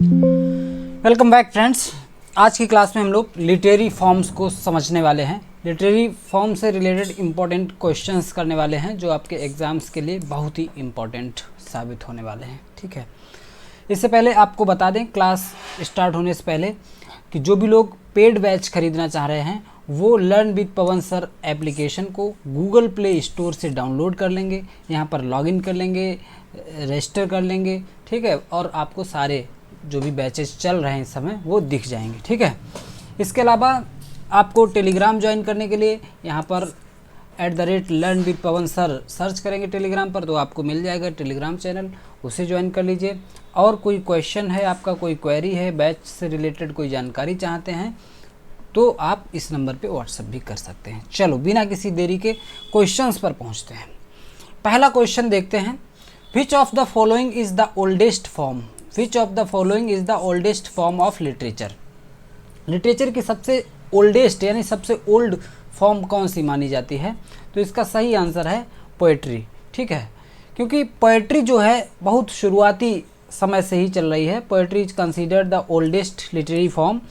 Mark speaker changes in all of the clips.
Speaker 1: Welcome back friends. आज की class में हम लोग लिटरेरी फॉर्म्स को समझने वाले हैं। लिटरेरी फॉर्म से रिलेटेड इम्पोर्टेंट क्वेश्चंस करने वाले हैं जो आपके एग्ज़ाम्स के लिए बहुत ही इम्पोर्टेंट साबित होने वाले हैं। ठीक है, इससे पहले आपको बता दें, क्लास स्टार्ट होने से पहले कि जो भी लोग पेड बैच खरीदना चाह रहे हैं वो learn with Pawan sir application को गूगल प्ले स्टोर से डाउनलोड कर लेंगे, यहाँ पर लॉगिन कर लेंगे, रजिस्टर कर लेंगे। ठीक है, और आपको सारे जो भी बैचेस चल रहे हैं इस समय वो दिख जाएंगे। ठीक है, इसके अलावा आपको टेलीग्राम ज्वाइन करने के लिए यहाँ पर @learn with Pawan sir search करेंगे टेलीग्राम पर तो आपको मिल जाएगा टेलीग्राम चैनल, उसे ज्वाइन कर लीजिए। और कोई क्वेश्चन है आपका, कोई क्वेरी है, बैच से रिलेटेड कोई जानकारी चाहते हैं तो आप इस नंबर पे व्हाट्सएप भी कर सकते हैं। चलो बिना किसी देरी के क्वेश्चंस पर पहुंचते हैं। पहला क्वेश्चन देखते हैं, विच of the following is the oldest form, which of the following is the oldest form of literature. Literature की सबसे ओल्डेस्ट यानी सबसे ओल्ड फॉर्म कौन सी मानी जाती है? तो इसका सही आंसर है पोएट्री। ठीक है, क्योंकि पोएट्री जो है बहुत शुरुआती समय से ही चल रही है। Poetry is considered the oldest literary form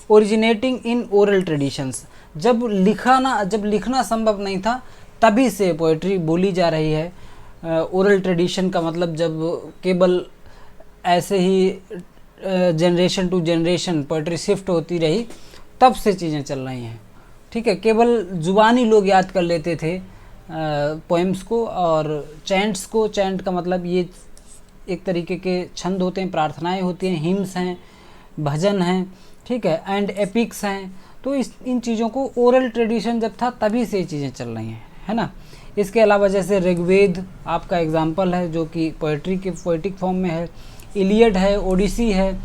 Speaker 1: originating in oral traditions. जब लिखना संभव नहीं था तभी से पोएट्री बोली जा रही है। ओरल ट्रेडिशन का मतलब जब केवल ऐसे ही generation to generation poetry shift होती रही तब से चीज़ें चल रही हैं। ठीक है, केवल जुबानी लोग याद कर लेते थे पोएम्स को और चैंट्स को। चैंट का मतलब ये एक तरीके के छंद होते हैं, प्रार्थनाएं होती हैं, हिम्स हैं, भजन हैं, ठीक है, एंड एपिक्स हैं। तो इन चीज़ों को ओरल ट्रेडिशन जब था तभी से ये चीज़ें चल रही हैं, है ना। इसके अलावा जैसे ऋग्वेद आपका एग्जाम्पल है जो कि पोएट्री के पोएटिक फॉर्म में है, इलियड है, ओडिसी है।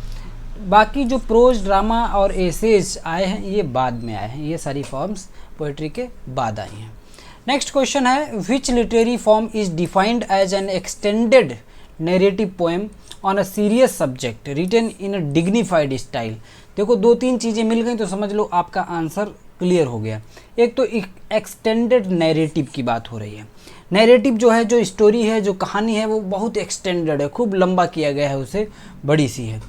Speaker 1: बाकी जो प्रोज, ड्रामा और एसेज आए हैं ये बाद में आए हैं, ये सारी फॉर्म्स पोएट्री के बाद आई हैं। नेक्स्ट क्वेश्चन है, which literary form is defined as an extended narrative poem on a serious subject written in a dignified style. देखो दो तीन चीज़ें मिल गई तो समझ लो आपका आंसर क्लियर हो गया। एक तो एक्सटेंडेड नैरेटिव की बात हो रही है। नैरेटिव जो है, जो स्टोरी है, जो कहानी है वो बहुत एक्सटेंडेड है, खूब लंबा किया गया है, उसे बड़ी सी है।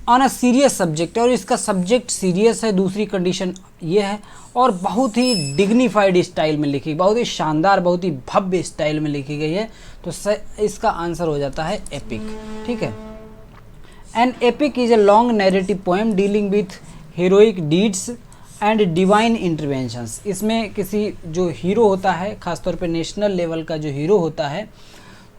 Speaker 1: ऑन अ सीरियस सब्जेक्ट, और इसका सब्जेक्ट सीरियस है, दूसरी कंडीशन ये है, और बहुत ही डिग्निफाइड स्टाइल में लिखी, बहुत ही शानदार, बहुत ही भव्य स्टाइल में लिखी गई है। तो इसका आंसर हो जाता है एपिक। ठीक है, an epic is a long narrative poem dealing with heroic deeds and divine interventions. इसमें किसी जो हीरो होता है, खासतौर पे नेशनल लेवल का जो हीरो होता है,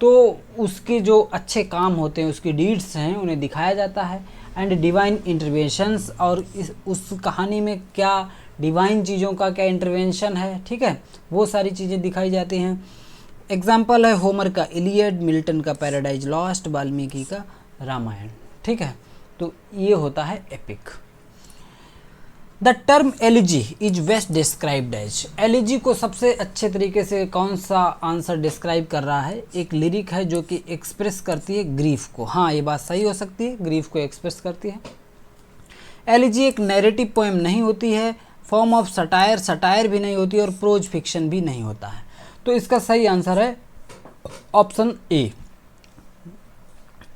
Speaker 1: तो उसके जो अच्छे काम होते हैं, उसकी डीड्स हैं, उन्हें दिखाया जाता है। एंड डिवाइन इंटरवेंशंस, और उस कहानी में क्या डिवाइन चीज़ों का क्या इंटरवेंशन है, ठीक है, वो सारी चीज़ें दिखाई जाती हैं। एग्जाम्पल है होमर का इलियड, मिल्टन का पैराडाइज लॉस्ट, वाल्मीकि का रामायण। ठीक है, तो ये होता है epic. The term elegy is best described as. Elegy को सबसे अच्छे तरीके से कौन सा आंसर डिस्क्राइब कर रहा है? एक लिरिक है जो कि एक्सप्रेस करती है ग्रीफ को। हाँ, ये बात सही हो सकती है, ग्रीफ को एक्सप्रेस करती है। एलिजी एक नैरेटिव पोएम नहीं होती है, फॉर्म ऑफ सटायर, सटायर भी नहीं होती है, और प्रोज फिक्शन भी नहीं होता है। तो इसका सही आंसर है ऑप्शन ए।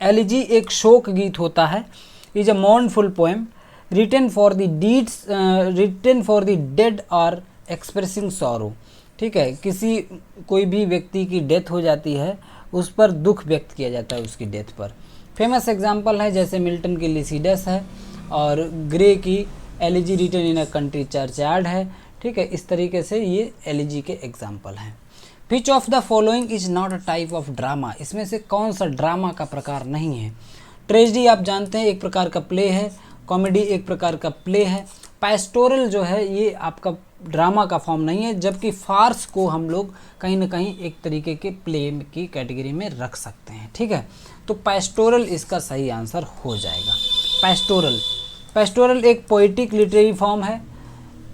Speaker 1: एलिजी एक शोक गीत होता है, is a मॉर्नफुल poem written for the dead or expressing sorrow। ठीक है, कोई भी व्यक्ति की डेथ हो जाती है, उस पर दुख व्यक्त किया जाता है उसकी डेथ पर। फेमस एग्जाम्पल है जैसे मिल्टन की लिसिडस है, और ग्रे की elegy written in a country churchyard है। ठीक है, इस तरीके से ये एलिजी के एग्जाम्पल हैं। विच of the following is not a type of drama. इसमें से कौन सा ड्रामा का प्रकार नहीं है? ट्रेजेडी आप जानते हैं एक प्रकार का प्ले है, कॉमेडी एक प्रकार का प्ले है, पैस्टोरल जो है ये आपका ड्रामा का फॉर्म नहीं है, जबकि फार्स को हम लोग कहीं ना कहीं एक तरीके के प्ले की कैटेगरी में रख सकते हैं। ठीक है, तो पैस्टोरल इसका सही आंसर हो जाएगा। पैस्टोरल एक पोइटिक लिटरेरी फॉर्म है,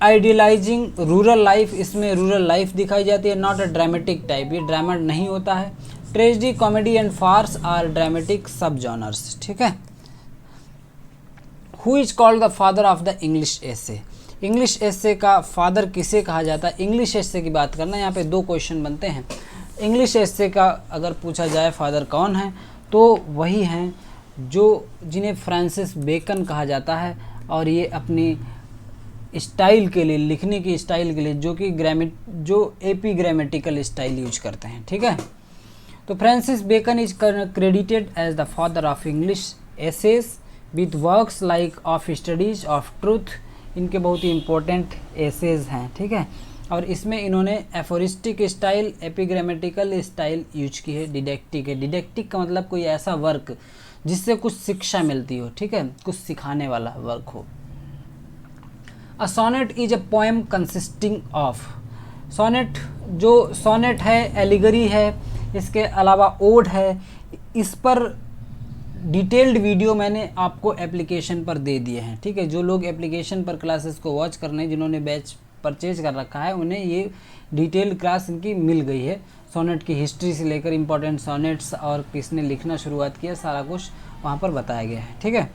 Speaker 1: आइडियलाइजिंग रूरल लाइफ, इसमें रूरल लाइफ दिखाई जाती है, नॉट अ ड्रामेटिक टाइप, ये ड्रामा नहीं होता है। Tragedy, comedy and farce are dramatic सब जॉनर्स। ठीक है, who is called the father of the English essay. English essay का फादर किसे कहा जाता है? इंग्लिश एसे की बात करना, यहाँ पे दो क्वेश्चन बनते हैं। इंग्लिश एसे का अगर पूछा जाए फादर कौन है तो वही हैं जो जिन्हें फ्रांसिस बेकन कहा जाता है, और ये अपनी स्टाइल के लिए, लिखने की स्टाइल के लिए जो एपिग्रामेटिकल स्टाइल यूज करते हैं। ठीक है, तो Francis Bacon is credited as the father of English essays with works like of studies of truth. इनके बहुत ही इंपॉर्टेंट एसेज हैं। ठीक है, और इसमें इन्होंने एफोरिस्टिक स्टाइल, एपिग्रामेटिकल स्टाइल यूज की है। डिडैक्टिक है, डिडैक्टिक का मतलब कोई ऐसा वर्क जिससे कुछ शिक्षा मिलती हो। ठीक है, कुछ सिखाने वाला वर्क हो। A sonnet is a poem consisting of, sonnet जो सोनेट है, एलिगरी है, इसके अलावा ओड है। इस पर डिटेल्ड वीडियो मैंने आपको एप्लीकेशन पर दे दिए हैं। ठीक है, जो लोग एप्लीकेशन पर क्लासेस को वॉच करने, जिन्होंने बैच परचेज कर रखा है, उन्हें ये डिटेल्ड क्लास इनकी मिल गई है। सोनेट की हिस्ट्री से लेकर इंपॉर्टेंट सोनेट्स और किसने लिखना शुरुआत किया, सारा कुछ वहाँ पर बताया गया है। ठीक है,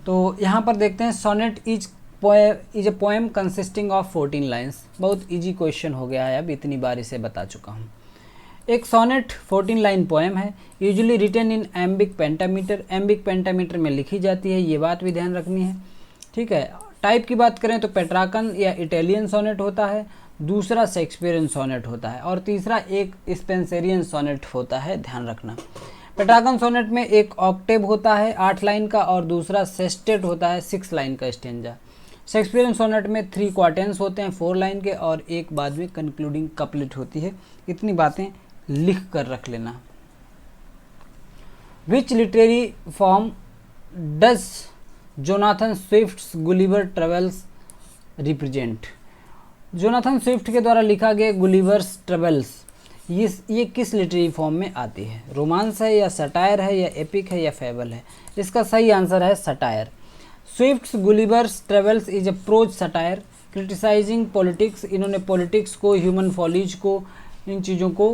Speaker 1: तो यहाँ पर देखते हैं, sonnet is a poem consisting of 14 lines. बहुत इजी क्वेश्चन हो गया है, अब इतनी बार इसे बता चुका हूँ। एक सोनेट 14 लाइन पोएम है, usually written in iambic pentameter. Iambic pentameter में लिखी जाती है, ये बात भी ध्यान रखनी है। ठीक है, टाइप की बात करें तो पेट्राकन या इटालियन सोनेट होता है, दूसरा शेक्सपियरियन सोनेट होता है, और तीसरा एक स्पेंसरियन सोनेट होता है, ध्यान रखना। पेट्राकन सोनेट में एक ऑक्टेव होता है 8 लाइन का, और दूसरा सेस्टेट होता है 6 लाइन का स्टेंजा। शेक्सपियरियन सोनेट में 3 क्वार्टेंस होते हैं 4 लाइन के, और एक बाद में कंक्लूडिंग कपलेट होती है। इतनी बातें लिख कर रख लेना। विच literary form does Jonathan Swift's Gulliver travels represent? Jonathan Swift के द्वारा लिखा गया गुलिवर्स ट्रेवल्स, ये किस लिटरेरी फॉर्म में आती है? रोमांस है, या सटायर है, या एपिक है, या फेबल है? इसका सही आंसर है satire. Swift's Gulliver's travels is a prose satire criticising politics. इन्होंने पॉलिटिक्स को, ह्यूमन फॉलीज को, इन चीज़ों को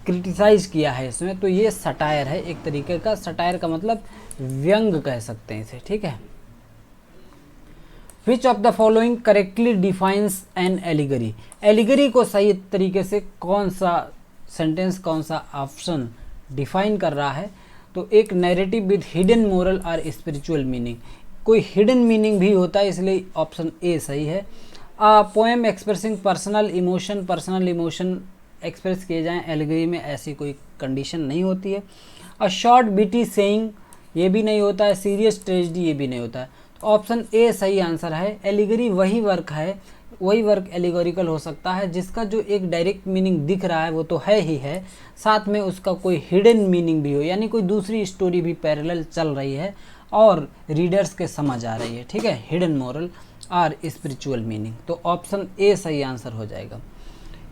Speaker 1: क्रिटिसाइज किया है इसमें, तो ये सटायर है एक तरीके का। सटायर का मतलब व्यंग कह सकते हैं इसे। ठीक है, which of the following correctly defines N allegory? Allegory को सही तरीके से कौन सा सेंटेंस, कौन सा ऑप्शन डिफाइन कर रहा है? तो एक नैरेटिव विद हिडन मोरल और स्पिरिचुअल मीनिंग। कोई हिडन मीनिंग भी होता है, इसलिए ऑप्शन ए सही है। Poem expressing personal emotion express किए जाएं एलिगरी में, ऐसी कोई कंडीशन नहीं होती है। अ शॉर्ट बिटी सेइंग, ये भी नहीं होता है। सीरियस ट्रेजेडी, ये भी नहीं होता है। तो ऑप्शन ए सही आंसर है। एलिगरी वही वर्क है, वही वर्क एलिगोरिकल हो सकता है जिसका जो एक डायरेक्ट मीनिंग दिख रहा है वो तो है ही है, साथ में उसका कोई हिडन मीनिंग भी हो, यानी कोई दूसरी स्टोरी भी पैरेलल चल रही है और रीडर्स के समझ आ रही है। ठीक है, हिडन मोरल और स्पिरिचुअल मीनिंग। तो ऑप्शन ए सही आंसर हो जाएगा।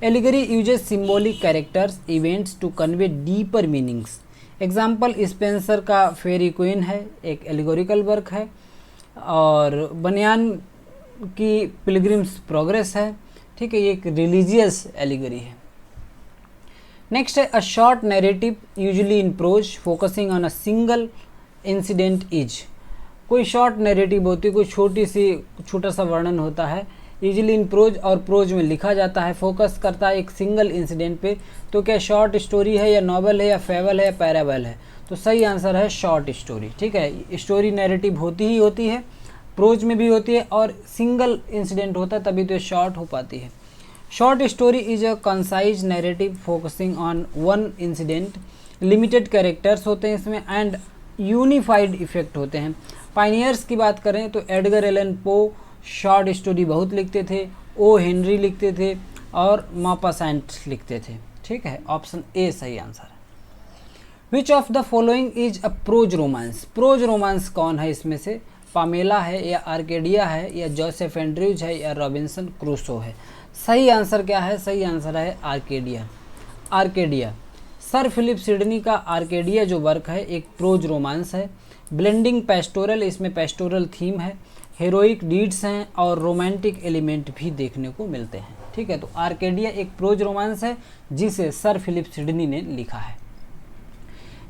Speaker 1: Allegory uses symbolic characters events to convey deeper meanings. Example Spenser का फेरी क्वीन है, एक एलिगोरिकल वर्क है, और बनियान की पिलग्रिम्स प्रोग्रेस है। ठीक है, ये एक रिलीजियस एलिगरी है। नेक्स्ट है a short narrative usually in prose focusing on a single incident is. कोई शॉर्ट नैरेटिव होती है, कोई छोटा सा वर्णन होता है, यूजुअली इन प्रोज, और प्रोज में लिखा जाता है, फोकस करता है एक सिंगल इंसिडेंट पे। तो क्या शॉर्ट स्टोरी है, या नॉवल है, या फेबल है, या पैराबल है? तो सही आंसर है शॉर्ट स्टोरी। ठीक है, स्टोरी नैरेटिव होती ही होती है, प्रोज में भी होती है, और सिंगल इंसिडेंट होता है तभी तो शॉर्ट हो पाती है। Short story is a concise narrative focusing on one incident. Limited characters होते हैं इसमें, एंड यूनिफाइड इफेक्ट होते हैं। पायनियर्स की बात करें तो Edgar Allan Poe short story बहुत लिखते थे, ओ हेनरी लिखते थे, और मॉपासैंट लिखते थे। ठीक है, ऑप्शन ए सही आंसर है। Which of the following is a prose romance? Prose romance कौन है इसमें से? पामेला है, या आर्केडिया है, या जोसेफ एंड्रयूज है, या रॉबिन्सन क्रूसो है? सही आंसर क्या है? सही आंसर है Arcadia. Arcadia sir Philip Sidney का आर्केडिया जो वर्क है एक प्रोज रोमांस है। ब्लेंडिंग पेस्टोरल, इसमें पेस्टोरल थीम है, हेरोइक डीड्स हैं, और रोमांटिक एलिमेंट भी देखने को मिलते हैं। ठीक है, तो आर्केडिया एक प्रोज रोमांस है जिसे सर फिलिप सिडनी ने लिखा है।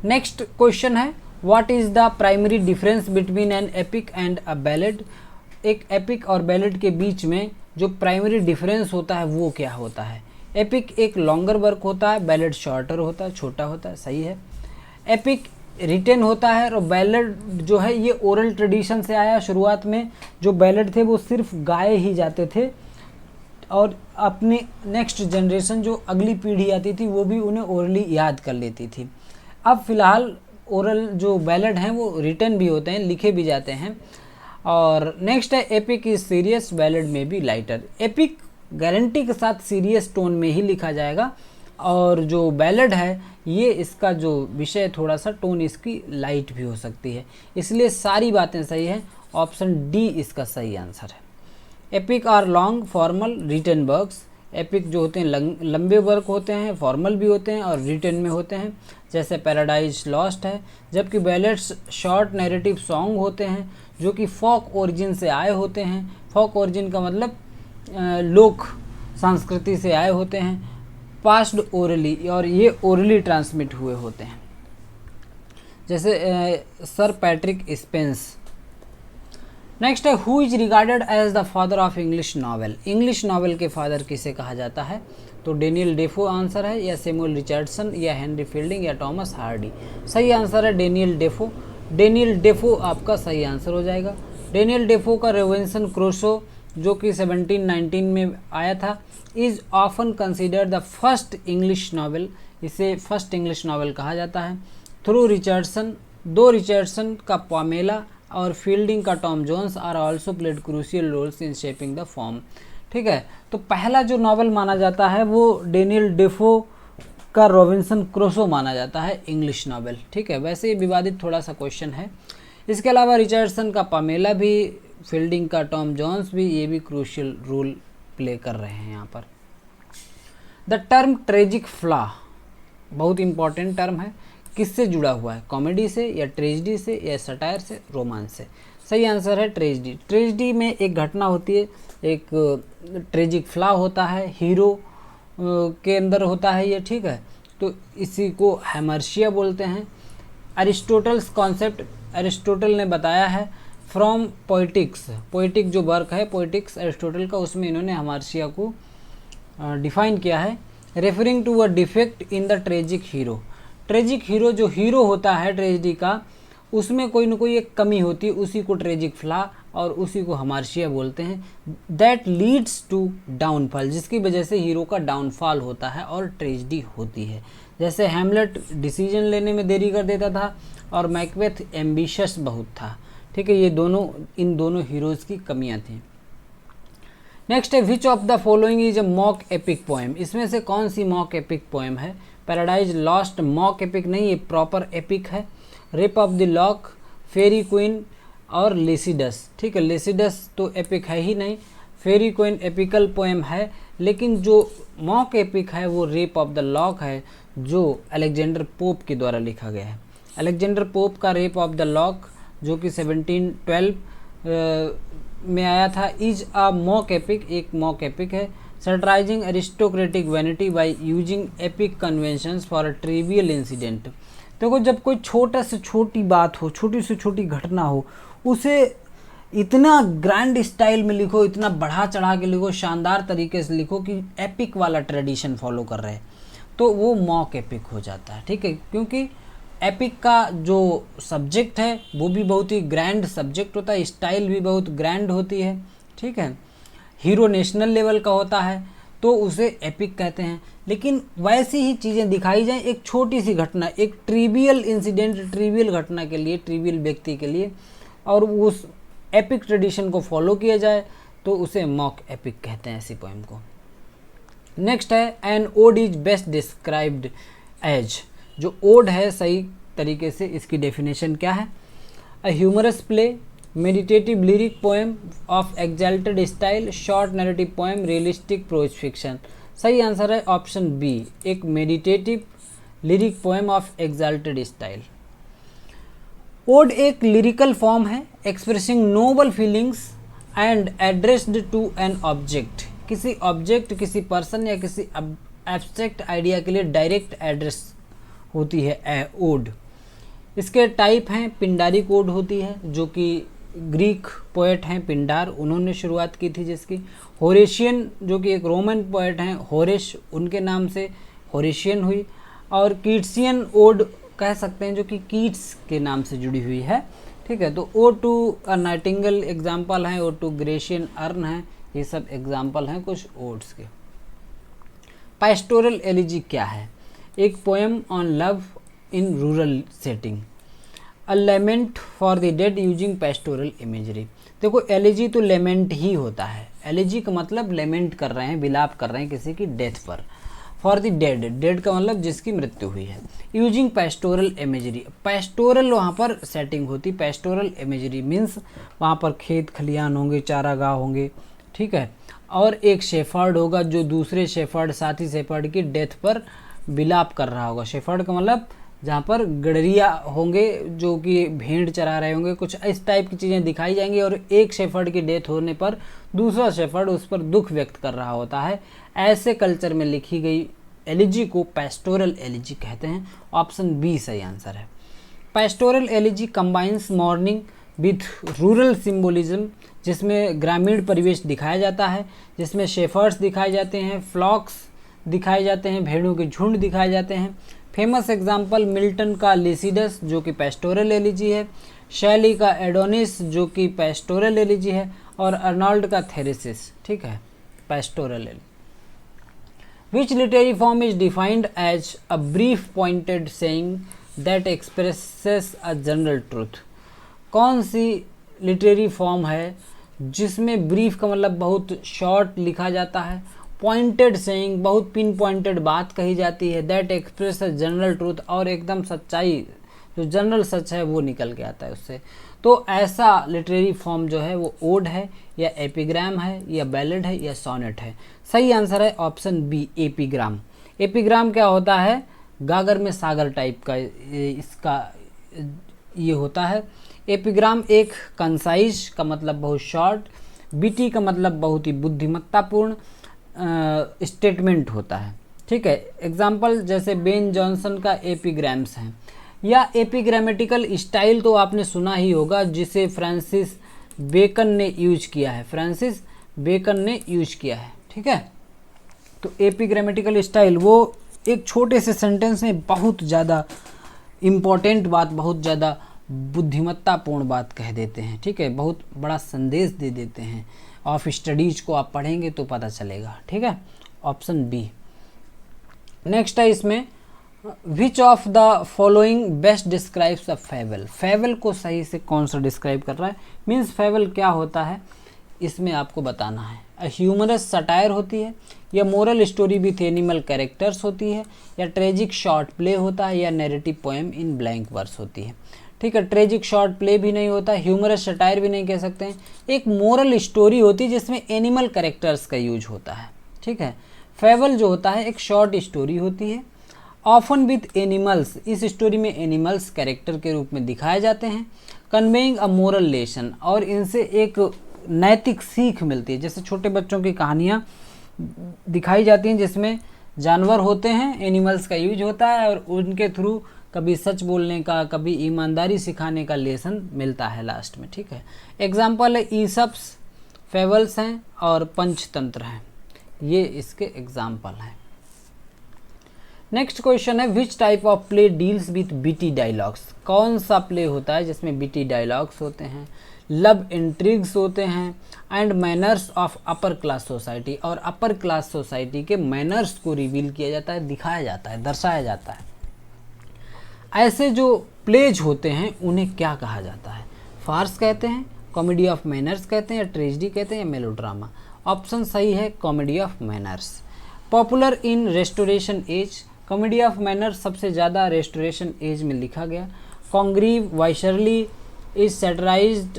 Speaker 1: नेक्स्ट क्वेश्चन है, what is the primary difference between an epic and a ballad? एक एपिक और बैलेड के बीच में जो प्राइमरी डिफरेंस होता है वो क्या होता है? एपिक एक लॉन्गर वर्क होता है, बैलेड शॉर्टर होता है, छोटा होता है। सही है। एपिक रिटेन होता है। और बैलेड जो है ये ओरल ट्रेडिशन से आया। शुरुआत में जो बैलेड थे वो सिर्फ गाए ही जाते थे और अपने नेक्स्ट जनरेशन जो अगली पीढ़ी आती थी वो भी उन्हें ओरली याद कर लेती थी। अब फिलहाल ओरल जो बैलेड हैं वो रिटन भी होते हैं, लिखे भी जाते हैं। और नेक्स्ट है एपिक इज सीरियस, बैलेड में भी लाइटर। एपिक गारंटी के साथ सीरियस टोन में ही लिखा जाएगा और जो बैलेड है ये इसका जो विषय थोड़ा सा टोन इसकी लाइट भी हो सकती है। इसलिए सारी बातें सही हैं, ऑप्शन डी इसका सही आंसर है। Epic are long formal written works. Epic जो होते हैं लंबे वर्क होते हैं, फॉर्मल भी होते हैं और रिटन में होते हैं, जैसे पैराडाइज लॉस्ट है। जबकि बैलेड्स शॉर्ट नैरेटिव सॉन्ग होते हैं जो कि फोक ओरिजिन से आए होते हैं। फोक ओरिजिन का मतलब लोक संस्कृति से आए होते हैं, पास्ड ओरली, और ये ओरली ट्रांसमिट हुए होते हैं। जैसे सर पैट्रिक स्पेंस। नेक्स्ट है who is regarded as the father of English novel. English novel के फादर किसे कहा जाता है? तो डेनियल डेफो आंसर है, या सैमुअल रिचर्डसन, या हेनरी फील्डिंग, या टॉमस हार्डी। सही आंसर है डेनियल डेफो। डेनियल डेफो आपका सही आंसर हो जाएगा। डेनियल डेफो का रोबिन्सन क्रूसो जो कि 1719 में आया था, is often considered the first English novel. इसे फर्स्ट इंग्लिश नॉवेल कहा जाता है। थ्रू रिचर्डसन, दो रिचर्डसन का पामेला और फील्डिंग का Tom Jones are also played crucial roles in shaping the form. ठीक है, तो पहला जो नॉवेल माना जाता है वो डेनियल डेफो का रॉबिन्सन क्रूसो माना जाता है इंग्लिश नॉवेल। ठीक है, वैसे ये विवादित थोड़ा सा क्वेश्चन है। इसके अलावा रिचर्डसन का पामेला भी, फील्डिंग का टॉम जोन्स भी, ये भी क्रूशियल रोल प्ले कर रहे हैं यहाँ पर। द टर्म ट्रेजिक फ्लॉ बहुत इंपॉर्टेंट टर्म है। किससे जुड़ा हुआ है? कॉमेडी से, या ट्रेजिडी से, या सटायर से, रोमांस से? सही आंसर है ट्रेजिडी। ट्रेजिडी में एक घटना होती है, एक ट्रेजिक फ्लॉ होता है, हीरो के अंदर होता है ये। ठीक है, तो इसी को हैमर्शिया बोलते हैं। अरिस्टोटल्स कॉन्सेप्ट अरिस्टोटल ने बताया है फ्रॉम पोइटिक्स। पोइटिक जो वर्क है पोइटिक्स अरिस्टोटल का, उसमें इन्होंने हैमर्शिया को डिफाइन किया है, referring to a defect in the tragic hero. Tragic hero जो हीरो होता है ट्रेजिडी का, उसमें कोई ना कोई एक कमी होती है, उसी को ट्रेजिक फ्लॉ और उसी को हैमर्शिया बोलते हैं। दैट लीड्स टू डाउनफॉल, जिसकी वजह से हीरो का डाउनफॉल होता है और ट्रेजिडी होती है। जैसे हैमलेट डिसीजन लेने में देरी कर देता था और मैकबेथ एम्बिशियस बहुत था। ठीक है, ये दोनों, इन दोनों हीरोज़ की कमियां थी। नेक्स्ट है which of the following is a mock epic poem. इसमें से कौन सी मॉक एपिक पोएम है? पैराडाइज लॉस्ट मॉक एपिक नहीं, ये प्रॉपर एपिक है। Rape of the Lock, Faerie Queene और लेसिडस। ठीक है, लेसिडस तो एपिक है ही नहीं, फेरी क्वीन एपिकल पोएम है, लेकिन जो मॉक एपिक है वो रेप ऑफ द लॉक है, जो अलेक्जेंडर पोप के द्वारा लिखा गया है। अलेक्जेंडर पोप का रेप ऑफ द लॉक जो कि 1712 में आया था, इज अ मॉक एपिक, एक मॉक एपिक है। Satirizing aristocratic vanity by using epic conventions for a trivial incident. देखो, जब कोई छोटा से छोटी बात हो, छोटी से छोटी घटना हो, उसे इतना ग्रैंड स्टाइल में लिखो, इतना बढ़ा चढ़ा के लिखो, शानदार तरीके से लिखो कि एपिक वाला ट्रेडिशन फॉलो कर रहे हैं, तो वो मॉक एपिक हो जाता है। ठीक है, क्योंकि एपिक का जो सब्जेक्ट है वो भी बहुत ही ग्रैंड सब्जेक्ट होता है, स्टाइल भी बहुत ग्रैंड होती है। ठीक है, हीरो नेशनल लेवल का होता है तो उसे एपिक कहते हैं। लेकिन वैसी ही चीज़ें दिखाई जाएं एक छोटी सी घटना, एक ट्रिवियल इंसिडेंट, ट्रिवियल घटना के लिए, ट्रिवियल व्यक्ति के लिए, और उस एपिक ट्रेडिशन को फॉलो किया जाए तो उसे मॉक एपिक कहते हैं ऐसी पोएम को। नेक्स्ट है an ode is best described as. जो ओड है सही तरीके से इसकी डेफिनेशन क्या है? A humorous play, meditative lyric poem of exalted style, short narrative poem, realistic prose fiction. सही आंसर है ऑप्शन बी, एक meditative lyric poem of exalted style. Ode एक लिरिकल फॉर्म है expressing noble feelings and addressed to an object. किसी object, किसी person या किसी abstract idea के लिए डायरेक्ट एड्रेस होती है ओड। इसके टाइप हैं, पिंडारिक ओड होती है जो कि ग्रीक पोएट हैं पिंडार, उन्होंने शुरुआत की थी जिसकी। होरेशियन जो कि एक रोमन पोएट हैं, होरेश, उनके नाम से होरेशियन हुई। और कीट्सियन ओड कह सकते हैं जो कि कीट्स के नाम से जुड़ी हुई है, ठीक है। तो Ode to a Nightingale example हैं, ओ टू ग्रेशियन अर्न है, ये सब एग्जाम्पल हैं कुछ ओड्स के। पैस्टोरल एलिजी क्या है? एक poem on love in rural setting, a lament for the dead using pastoral imagery. देखो एलिजी तो लेमेंट ही होता है, एलिजी का मतलब लेमेंट कर रहे हैं, विलाप कर रहे हैं किसी की डेथ पर। फॉर द डेड, डेड का मतलब जिसकी मृत्यु हुई है। यूजिंग पैस्टोरल इमेजरी, पैस्टोरल वहाँ पर सेटिंग होती, पैस्टोरल इमेजरी मीन्स वहाँ पर खेत खलियान होंगे, चारागाह होंगे, ठीक है। और एक शेफर्ड होगा जो दूसरे शेफर्ड, साथी शेफर्ड की डेथ पर विलाप कर रहा होगा। शेफर्ड का मतलब जहाँ पर गडरिया होंगे जो कि भेड़ चरा रहे होंगे, कुछ इस टाइप की चीज़ें दिखाई जाएंगी। और एक शेफर्ड की डेथ होने पर दूसरा शेफर्ड उस पर दुख व्यक्त कर रहा होता है। ऐसे कल्चर में लिखी गई एलिजी को पैस्टोरल एलिजी कहते हैं। ऑप्शन बी सही आंसर है। Pastoral elegy combines morning with rural symbolism, जिसमें ग्रामीण परिवेश दिखाया जाता है, जिसमें शेफर्ड्स दिखाए जाते हैं, फ्लॉक्स दिखाए जाते हैं, भेड़ों के झुंड दिखाए जाते हैं। फेमस एग्जाम्पल मिल्टन का लिसिडस जो कि पैस्टोरल एलिजी है, शैली का एडोनिस जो कि पैस्टोरल एलिजी है, और अर्नोल्ड का थेरेसिस, ठीक है, pastoral elegy. Which literary form is defined as a brief pointed saying that expresses a general truth? कौन सी लिटरेरी फॉर्म है जिसमें ब्रीफ का मतलब बहुत शॉर्ट लिखा जाता है, पॉइंटेड सेइंग बहुत पिन पॉइंटेड बात कही जाती है, दैट एक्सप्रेस जनरल ट्रूथ और एकदम सच्चाई जो जनरल सच है वो निकल के आता है उससे। तो ऐसा लिटरेरी फॉर्म जो है वो ओड है या एपिग्राम है या बैलेड है या सोनेट है। सही आंसर है ऑप्शन बी एपिग्राम। एपिग्राम क्या होता है? गागर में सागर टाइप का इसका ये होता है। एपिग्राम एक कंसाइज का मतलब बहुत शॉर्ट, बीटी का मतलब बहुत ही बुद्धिमत्तापूर्ण स्टेटमेंट होता है, ठीक है। एग्जाम्पल जैसे बेन जॉनसन का एपिग्राम्स हैं, या एपिग्रामेटिकल स्टाइल तो आपने सुना ही होगा जिसे फ्रांसिस बेकन ने यूज किया है, फ्रांसिस बेकन ने यूज किया है, ठीक है। तो एपिग्रामेटिकल स्टाइल वो एक छोटे से सेंटेंस में बहुत ज़्यादा इम्पोर्टेंट बात, बहुत ज़्यादा बुद्धिमत्तापूर्ण बात कह देते हैं, ठीक है, बहुत बड़ा संदेश दे देते हैं। ऑफ स्टडीज को आप पढ़ेंगे तो पता चलेगा, ठीक है। Option B. नेक्स्ट है इसमें विच of the following best describes a fable. Fable को सही से कौन सा डिस्क्राइब कर रहा है, मीन्स फेबल क्या होता है इसमें आपको बताना है। अ ह्यूमरस सटायर होती है, या moral story with animal characters होती है, या ट्रेजिक शॉर्ट प्ले होता है, या narrative poem in blank verse होती है, ठीक है। ट्रेजिक शॉर्ट प्ले भी नहीं होता, ह्यूमरस सटायर भी नहीं कह सकते हैं। एक मोरल स्टोरी होती है जिसमें एनिमल कैरेक्टर्स का यूज होता है, ठीक है। फेबल जो होता है एक शॉर्ट स्टोरी होती है, ऑफन विथ एनिमल्स, इस स्टोरी में एनिमल्स कैरेक्टर के रूप में दिखाए जाते हैं। कन्वेइंग अ मोरल लेसन, और इनसे एक नैतिक सीख मिलती है। जैसे छोटे बच्चों की कहानियाँ दिखाई जाती हैं जिसमें जानवर होते हैं, एनिमल्स का यूज होता है, और उनके थ्रू कभी सच बोलने का, कभी ईमानदारी सिखाने का लेसन मिलता है लास्ट में, ठीक है। एग्जाम्पल है ईसप्स, फेबल्स हैं और पंचतंत्र हैं, ये इसके एग्जाम्पल हैं। नेक्स्ट क्वेश्चन है which type of play deals with BT dialogues. कौन सा प्ले होता है जिसमें बीटी डायलॉग्स होते हैं, लव इंट्रिग्स होते हैं, and manners of upper class society, और अपर क्लास सोसाइटी के मैनर्स को रिवील किया जाता है, दिखाया जाता है, दर्शाया जाता है। ऐसे जो प्लेज होते हैं उन्हें क्या कहा जाता है? फार्स कहते हैं, कॉमेडी ऑफ मैनर्स कहते हैं, या ट्रेजेडी कहते हैं, या मेलोड्रामा। ऑप्शन सही है comedy of manners. Popular in restoration age, comedy of manners सबसे ज़्यादा रेस्टोरेशन एज में लिखा गया। Congreve Wycherley is satirized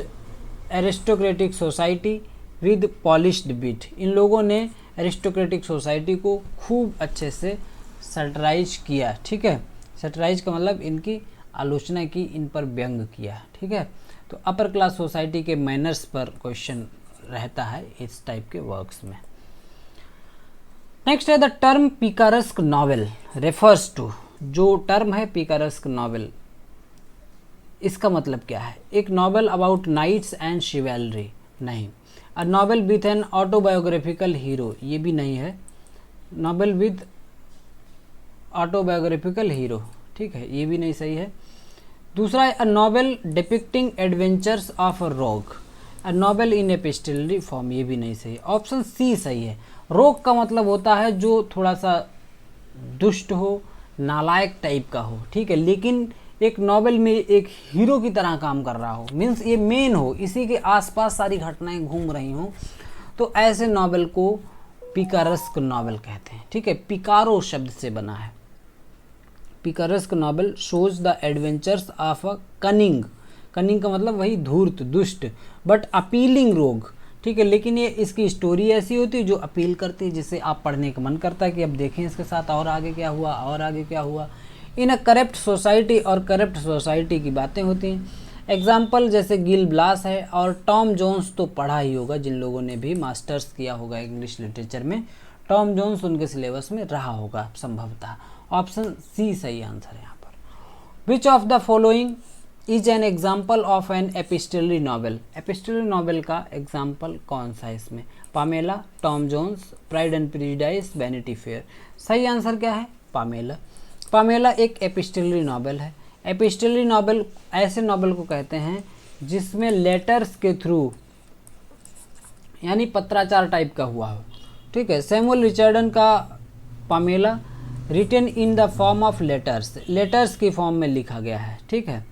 Speaker 1: aristocratic society with polished wit, इन लोगों ने एरिस्टोक्रेटिक सोसाइटी को खूब अच्छे से सैटराइज किया, ठीक है। सैटराइज का मतलब इनकी आलोचना की, इन पर व्यंग किया, ठीक है। तो अपर क्लास सोसाइटी के मैनर्स पर क्वेश्चन रहता है इस टाइप के वर्क्स में। नेक्स्ट है the term picaresque novel refers to, जो टर्म है पिकारेस्क नॉवेल इसका मतलब क्या है? एक novel about knights and chivalry, नहीं। A novel with an autobiographical hero, ये भी नहीं है। नॉवेल विद ऑटोबायोग्राफिकल हीरो, ठीक है, ये भी नहीं सही है। दूसरा है a novel depicting adventures of a रोग, अ नॉवेल इन एपिस्टलरी फॉर्म, ये भी नहीं सही। ऑप्शन सी सही है। रोग का मतलब होता है जो थोड़ा सा दुष्ट हो, नालायक टाइप का हो, ठीक है, लेकिन एक नॉवेल में एक हीरो की तरह काम कर रहा हो, मीन्स ये मेन हो, इसी के आसपास सारी घटनाएं घूम रही हों, तो ऐसे नॉवेल को पिकारेस्क नॉवेल कहते हैं, ठीक है। पिकारो शब्द से बना है। Picaresque novel shows the adventures of a cunning, cunning का मतलब वही धूर्त, दुष्ट, बट अपीलिंग रोग, ठीक है, लेकिन ये इसकी स्टोरी ऐसी होती है जो अपील करती है, जिसे आप पढ़ने का मन करता है कि अब देखें इसके साथ और आगे क्या हुआ, और आगे क्या हुआ। इन अ करप्ट सोसाइटी, और करप्ट सोसाइटी की बातें होती हैं। एग्जाम्पल जैसे गिल ब्लास है, और टॉम जोन्स तो पढ़ा ही होगा जिन लोगों ने भी मास्टर्स किया होगा इंग्लिश लिटरेचर में, टॉम जोन्स उनके सिलेबस में रहा होगा संभवतः। ऑप्शन सी सही आंसर है यहाँ पर। Which of the following is an example of an epistolary novel, epistolary novel का एग्जाम्पल कौन सा है इसमें? Pamela, Tom Jones, Pride and Prejudice, Vanity Fair. सही आंसर क्या है? पामेला। पामेला एक एपिस्टलरी नॉवेल है। एपिस्टलरी नॉवेल ऐसे नॉवेल को कहते हैं जिसमें लेटर्स के थ्रू, यानी पत्राचार टाइप का हुआ हो, ठीक है। सैमुअल रिचर्डन का Pamela written in the form of letters, letters की फॉर्म में लिखा गया है, ठीक है,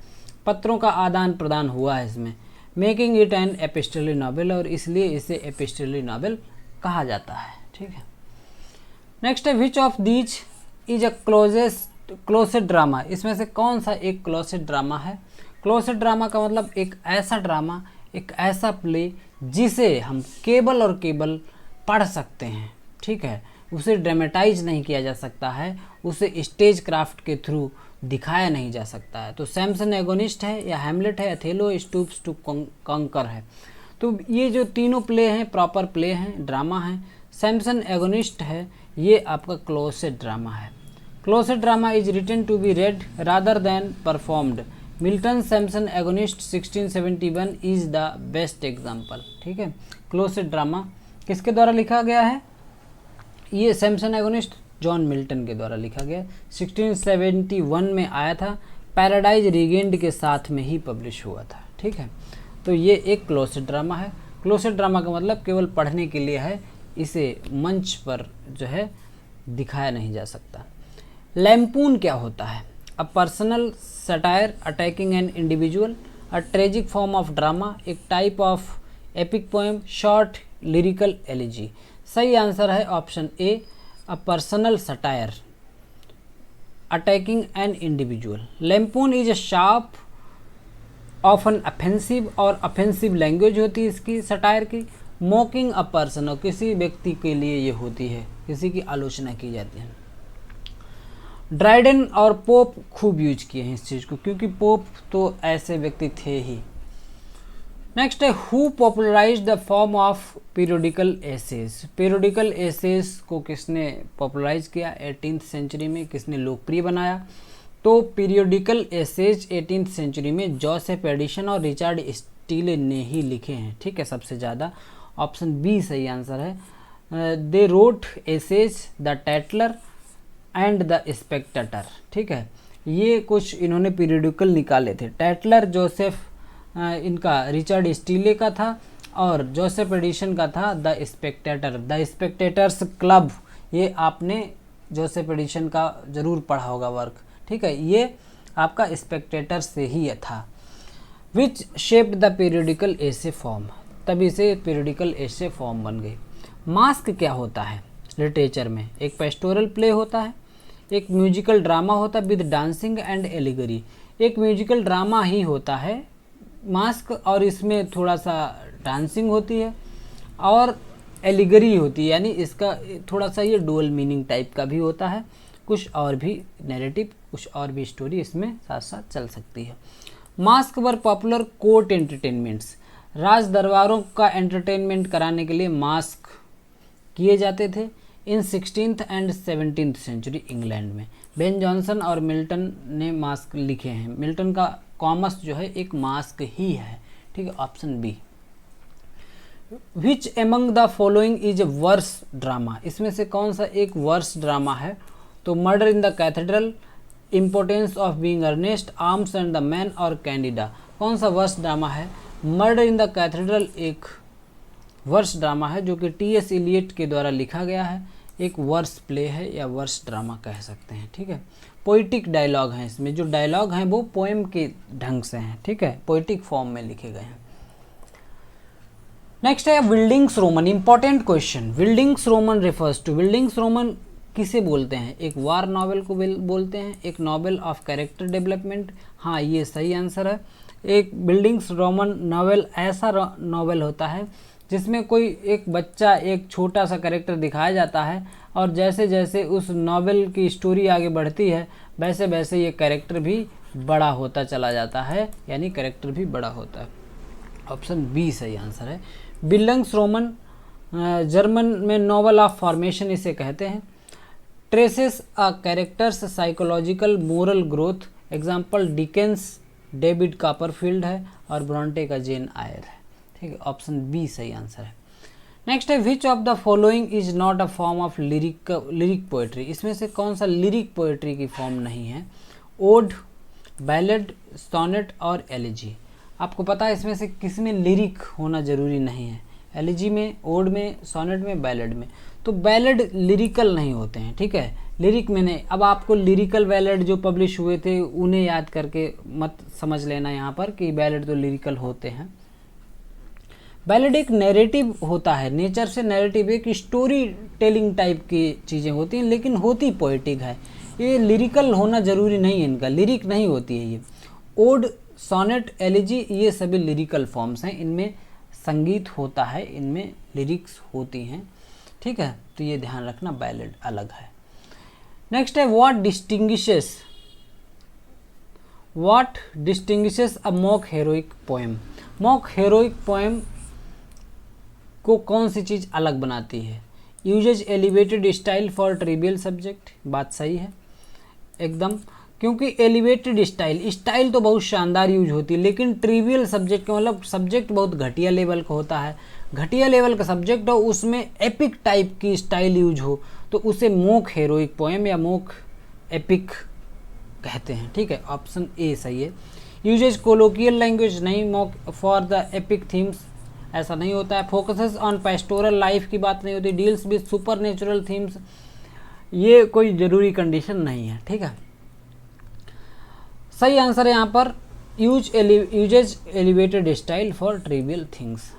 Speaker 1: पत्रों का आदान प्रदान हुआ है इसमें, making it N epistolary novel, और इसलिए इसे एपिस्टलरी नॉवेल कहा जाता है, ठीक है। नेक्स्ट है which of these is a closet drama, इसमें से कौन सा एक क्लोसेट ड्रामा है? क्लोसेट ड्रामा का मतलब एक ऐसा ड्रामा, एक ऐसा प्ले जिसे हम केवल और केवल पढ़ सकते हैं, ठीक है, उसे ड्रामेटाइज नहीं किया जा सकता है, उसे स्टेज क्राफ्ट के थ्रू दिखाया नहीं जा सकता है। तो सैमसन एगोनिस्ट है, या हैमलेट है, अथेलो स्टूप्स टू कंकर है। तो ये जो तीनों प्ले हैं प्रॉपर प्ले हैं, ड्रामा है। सैमसन एगोनिस्ट है, ये आपका क्लोसेट ड्रामा है। Closet drama is written to be read rather than performed. Milton Samson Agonistes 1671 is the best example, ठीक है। क्लोसेट ड्रामा किसके द्वारा लिखा गया है? ये सैमसन एगोनिस्ट जॉन मिल्टन के द्वारा लिखा गया, 1671 में आया था, पैराडाइज रीगेंड के साथ में ही पब्लिश हुआ था, ठीक है। तो ये एक क्लोसेट ड्रामा है। क्लोसेट ड्रामा का मतलब केवल पढ़ने के लिए है, इसे मंच पर जो है दिखाया नहीं जा सकता। लैम्पून क्या होता है? A personal satire attacking an individual, a tragic form of drama, एक type of epic poem, short lyrical elegy. सही आंसर है option A, a personal satire attacking an individual. Lampoon is a sharp often offensive, और offensive language होती है इसकी satire की। मॉकिंग a person, और किसी व्यक्ति के लिए ये होती है, किसी की आलोचना की जाती है। ड्राइडन और पोप खूब यूज किए हैं इस चीज़ को, क्योंकि पोप तो ऐसे व्यक्ति थे ही। नेक्स्ट है who popularize the form of periodical essays. Periodical essays को किसने पॉपुलराइज किया? 18th सेंचुरी में किसने लोकप्रिय बनाया? तो पीरियोडिकल एसेज 18th सेंचुरी में जोसेफ एडिसन और रिचर्ड स्टीले ने ही लिखे हैं, ठीक है, सबसे ज़्यादा। ऑप्शन बी सही आंसर है। They wrote essays the Tatler and the Spectator, ठीक है, ये कुछ इन्होंने पीरियोडिकल निकाले थे। टैटलर जोसेफ इनका रिचर्ड स्टीले का था, और जोसेफ एडिसन का था the Spectator, the spectators club. ये आपने जोसेफ एडिसन का जरूर पढ़ा होगा वर्क, ठीक है, ये आपका स्पेक्टेटर से ही था। Which shaped the periodical essay form, तभी से पीरियोडिकल एसे फॉर्म बन गई। मास्क क्या होता है लिटरेचर में? एक पेस्टोरल प्ले होता है, एक म्यूजिकल ड्रामा होता है विद डांसिंग एंड एलिगरी। एक म्यूजिकल ड्रामा ही होता है मास्क, और इसमें थोड़ा सा डांसिंग होती है और एलिगरी होती है, यानी इसका थोड़ा सा ये डुअल मीनिंग टाइप का भी होता है, कुछ और भी नैरेटिव, कुछ और भी स्टोरी इसमें साथ साथ चल सकती है। मास्क वर पॉपुलर कोर्ट एंटरटेनमेंट्स, राज दरबारों का एंटरटेनमेंट कराने के लिए मास्क किए जाते थे in 16th and 17th century England में। बेन जॉनसन और मिल्टन ने मास्क लिखे हैं। मिल्टन का कॉमस जो है एक मास्क ही है, ठीक है, option B. Which among the following is verse drama, इसमें से कौन सा एक वर्स ड्रामा है? तो Murder in the Cathedral, Importance of Being Earnest, Arms and the Man और कैंडिडा। कौन सा वर्स ड्रामा है? मर्डर इन द कैथेड्रल एक वर्स ड्रामा है जो कि टी.एस. इलियट के द्वारा लिखा गया है, एक वर्स प्ले है या वर्स ड्रामा कह सकते हैं, ठीक है। पोइटिक डायलॉग हैं, इसमें जो डायलॉग हैं वो पोएम के ढंग से हैं, ठीक है, पोइटिक फॉर्म में लिखे गए हैं। नेक्स्ट है bildungsroman, important question. Bildungsroman refers to, bildungsroman किसे बोलते हैं? एक वार नॉवेल को बोलते हैं, एक नॉवेल ऑफ कैरेक्टर डेवलपमेंट, हाँ ये सही आंसर है। एक बिल्डिंग्स रोमन नॉवेल ऐसा नॉवेल होता है जिसमें कोई एक बच्चा, एक छोटा सा कैरेक्टर दिखाया जाता है और जैसे जैसे उस नॉवेल की स्टोरी आगे बढ़ती है वैसे वैसे ये कैरेक्टर भी बड़ा होता चला जाता है, यानी कैरेक्टर भी बड़ा होता है। ऑप्शन बी सही आंसर है। बिल्डिंग्स रोमन जर्मन में नॉवल ऑफ फॉर्मेशन इसे कहते हैं। Traces a character's psychological moral growth, example Dickens David Copperfield है और ब्रॉन्टे का जेन आयर है, ठीक है, ऑप्शन बी सही आंसर है। नेक्स्ट है which of the following is not a form of lyric poetry, इसमें से कौन सा लिरिक पोएट्री की फॉर्म नहीं है? ओड, बैलेड, सोनेट और एलिजी। आपको पता है इसमें से किस में लिरिक होना जरूरी नहीं है? एलिजी में, ओड में, सोनेट में, बैलेड में। तो बैलेड लिरिकल नहीं होते हैं, ठीक है, लिरिक में नहीं। अब आपको लिरिकल बैलेड जो पब्लिश हुए थे उन्हें याद करके मत समझ लेना यहाँ पर कि बैलेड तो लिरिकल होते हैं। बैलेड एक नैरेटिव होता है, नेचर से नैरेटिव, एक स्टोरी टेलिंग टाइप की चीज़ें होती हैं लेकिन होती पोएटिक है। ये लिरिकल होना जरूरी नहीं है, इनका लिरिक नहीं होती है ये। ओड, सोनेट, एलिजी ये सभी लिरिकल फॉर्म्स हैं, इनमें संगीत होता है, इनमें लिरिक्स होती हैं, ठीक है, तो ये ध्यान रखना, बैलेड अलग है। नेक्स्ट है what distinguishes a mock heroic poem. Mock heroic poem को कौन सी चीज़ अलग बनाती है? Uses elevated style for trivial subject, बात सही है एकदम, क्योंकि एलिवेटेड स्टाइल तो बहुत शानदार यूज होती है लेकिन ट्रिवियल सब्जेक्ट का मतलब सब्जेक्ट बहुत घटिया लेवल का होता है, घटिया लेवल का सब्जेक्ट हो उसमें एपिक टाइप की स्टाइल यूज हो तो उसे मोक हेरोइक पोएम या मोक एपिक कहते हैं, ठीक है, ऑप्शन ए सही है। यूजेज कोलोकियल लैंग्वेज, नहीं, mock for the epic themes ऐसा नहीं होता है। फोकसेस ऑन पेस्टोरल लाइफ की बात नहीं होती। Deals with super natural themes, ये कोई जरूरी कंडीशन नहीं है, ठीक है, सही आंसर है यहाँ पर uses elevated style for trivial things.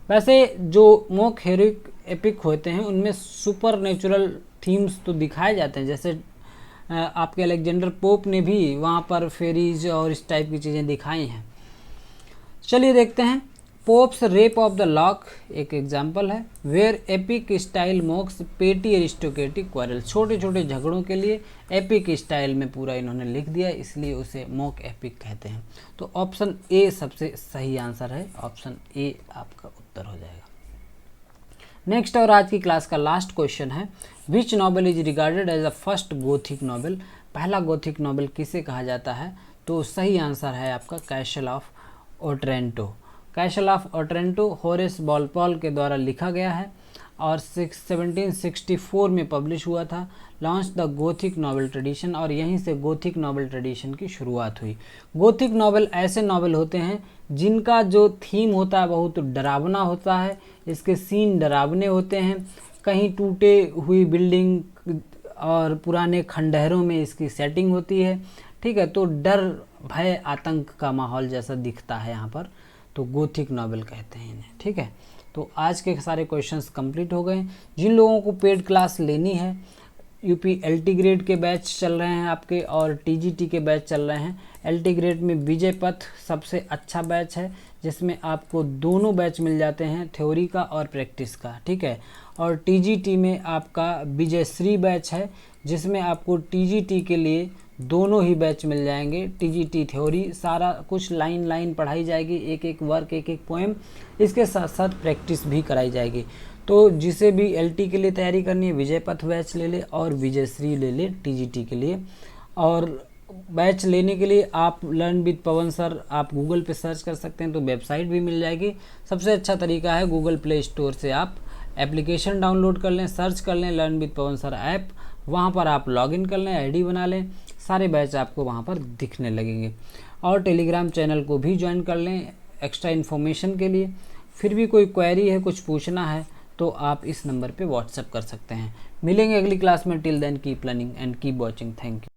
Speaker 1: वैसे जो मोक हेरोइक एपिक होते हैं उनमें सुपर नेचुरल थीम्स तो दिखाए जाते हैं, जैसे आपके अलेक्जेंडर पोप ने भी वहाँ पर फेरीज और इस टाइप की चीज़ें दिखाई हैं। चलिए देखते हैं, pops rape of the lock एक एग्जाम्पल है, वेयर एपिक स्टाइल मॉक्स पेटी एरिस्टोक्रेटिक क्वारल, छोटे छोटे झगड़ों के लिए एपिक स्टाइल में पूरा इन्होंने लिख दिया इसलिए उसे मॉक एपिक कहते हैं। तो ऑप्शन ए सबसे सही आंसर है, ऑप्शन ए आपका उत्तर हो जाएगा। नेक्स्ट और आज की क्लास का लास्ट क्वेश्चन है, which novel is regarded as a first gothic novel, पहला गोथिक नॉवेल किसे कहा जाता है? तो सही आंसर है आपका Castle of Otranto. Castle of Otranto Horace Walpole के द्वारा लिखा गया है और 1764 में पब्लिश हुआ था। Launch the Gothic novel tradition, और यहीं से गोथिक नॉवेल ट्रेडिशन की शुरुआत हुई। गोथिक नॉवेल ऐसे नॉवेल होते हैं जिनका जो थीम होता है बहुत डरावना होता है, इसके सीन डरावने होते हैं, कहीं टूटे हुई बिल्डिंग और पुराने खंडहरों में इसकी सेटिंग होती है, ठीक है, तो डर भय आतंक का माहौल जैसा दिखता है यहाँ पर, तो गोथिक नॉवेल कहते हैं इन्हें, ठीक है। तो आज के सारे क्वेश्चंस कंप्लीट हो गए। जिन लोगों को पेड क्लास लेनी है, यूपी एलटी ग्रेड के बैच चल रहे हैं आपके और टीजीटी के बैच चल रहे हैं। एलटी ग्रेड में विजय पथ सबसे अच्छा बैच है जिसमें आपको दोनों बैच मिल जाते हैं, थ्योरी का और प्रैक्टिस का, ठीक है, और टीजीटी में आपका विजय श्री बैच है जिसमें आपको टीजीटी के लिए दोनों ही बैच मिल जाएंगे। टीजीटी थ्योरी सारा कुछ लाइन पढ़ाई जाएगी, एक एक वर्क, एक एक पोएम, इसके साथ साथ प्रैक्टिस भी कराई जाएगी। तो जिसे भी एलटी के लिए तैयारी करनी है विजय पथ बैच ले ले और विजय श्री ले ले टीजीटी के लिए। और बैच लेने के लिए आप लर्न विद पवन सर आप गूगल पे सर्च कर सकते हैं, तो वेबसाइट भी मिल जाएगी। सबसे अच्छा तरीका है गूगल प्ले स्टोर से आप एप्लीकेशन डाउनलोड कर लें, सर्च कर लें learn with Pawan sir app, वहाँ पर आप लॉगिन कर लें, आईडी बना लें, सारे बैच आपको वहाँ पर दिखने लगेंगे। और टेलीग्राम चैनल को भी ज्वाइन कर लें एक्स्ट्रा इन्फॉर्मेशन के लिए। फिर भी कोई क्वेरी है, कुछ पूछना है तो आप इस नंबर पे व्हाट्सएप कर सकते हैं। मिलेंगे अगली क्लास में। Till then keep learning and keep watching. Thank you.